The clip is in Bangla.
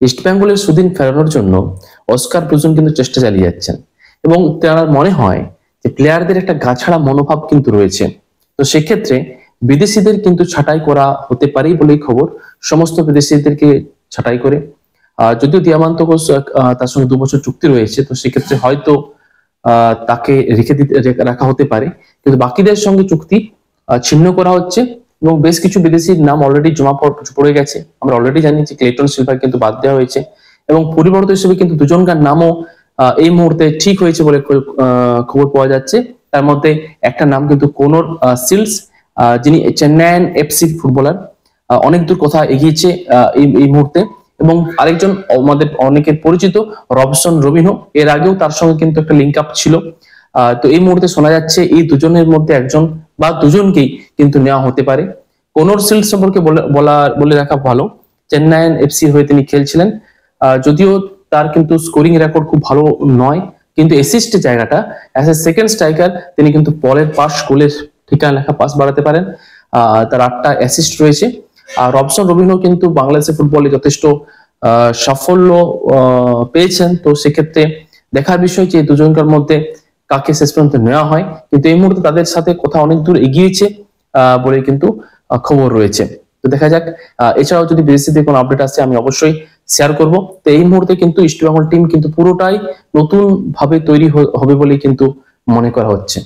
ইস্টবেঙ্গলের সুদিন ফেরানোর জন্য অস্কার ব্রুজেন কিন্তু চেষ্টা চালিয়ে যাচ্ছেন এবং তার মনে হয় যে প্লেয়ারদের একটা গাছাড়া মনোভাব কিন্তু রয়েছে। তো সেক্ষেত্রে বিদেশিদের কিন্তু ছাঁটাই করা হতে পারেই বলেই খবর। সমস্ত বিদেশিদেরকে ছাঁটাই করে যদিও দিয়ামান্ত ঘোষ তার সঙ্গে 2 বছর চুক্তি রয়েছে, তো সেক্ষেত্রে হয়তো তাকে রাখা হতে পারে, কিন্তু বাকিদের সঙ্গে চুক্তি ছিন্ন করা হচ্ছে এবং বেশ কিছু বিদেশির নাম অলরেডি জমা পড়ে গেছে। আমরা অলরেডি জানি যে ক্লেটন সিলভার কিন্তু বাদ দেওয়া হয়েছে এবং পরিবর্তন হিসেবে কিন্তু দুজনকার নামও এই মুহূর্তে ঠিক হয়েছে বলে খবর পাওয়া যাচ্ছে। তার মধ্যে একটা নাম কিন্তু কোনর সিলস, যিনি চেন্নাইয়ান এফসির ফুটবলার, অনেক দূর কথা এগিয়েছে এই মুহূর্তে। এবং আরেকজন আমাদের অনেকের পরিচিত রবসন রবিনহো, এর আগেও তার সঙ্গে কিন্তু একটা লিঙ্ক আপ ছিল। তো এই মুহূর্তে শোনা যাচ্ছে এই দুজনের মধ্যে একজন বা দুজনকেই কিন্তু নেওয়া হতে পারে। কোনর সিলস সম্পর্কে বলে রাখা ভালো, চেন্নাইয়ান এফসি হয়ে তিনি খেলছিলেন। যদিও তার কিন্তু স্কোরিং রেকর্ড খুব ভালো নয়, কিন্তু অ্যাসিস্টের জায়গাটা অ্যাজ এ সেকেন্ড স্ট্রাইকার তিনি কিন্তু বলের পাস, গোলের ঠিকানা লেখা পাস বাড়াতে পারেন। তার 8টা অ্যাসিস্ট রয়েছে। আর রবসন রবিনহো কিন্তু বাংলাদেশের ফুটবলে যথেষ্ট সাফল্য পেয়েছেন। তো সেক্ষেত্রে দেখার বিষয় যে দুজনকার মধ্যে কাকে শেষ পর্যন্ত নেওয়া হয়, কিন্তু এই মুহূর্তে তাদের সাথে কথা অনেক দূর এগিয়েছে বলে কিন্তু খবর রয়েছে। তো দেখা যাক। এছাড়াও যদি বিদেশিদের কোনো আপডেট আসে আমি অবশ্যই শেয়ার করব। তো এই মুহূর্তে কিন্তু ইস্টবেঙ্গল টিম কিন্তু পুরোটাই নতুন ভাবে তৈরি হবে বলে কিন্তু মনে করা হচ্ছে।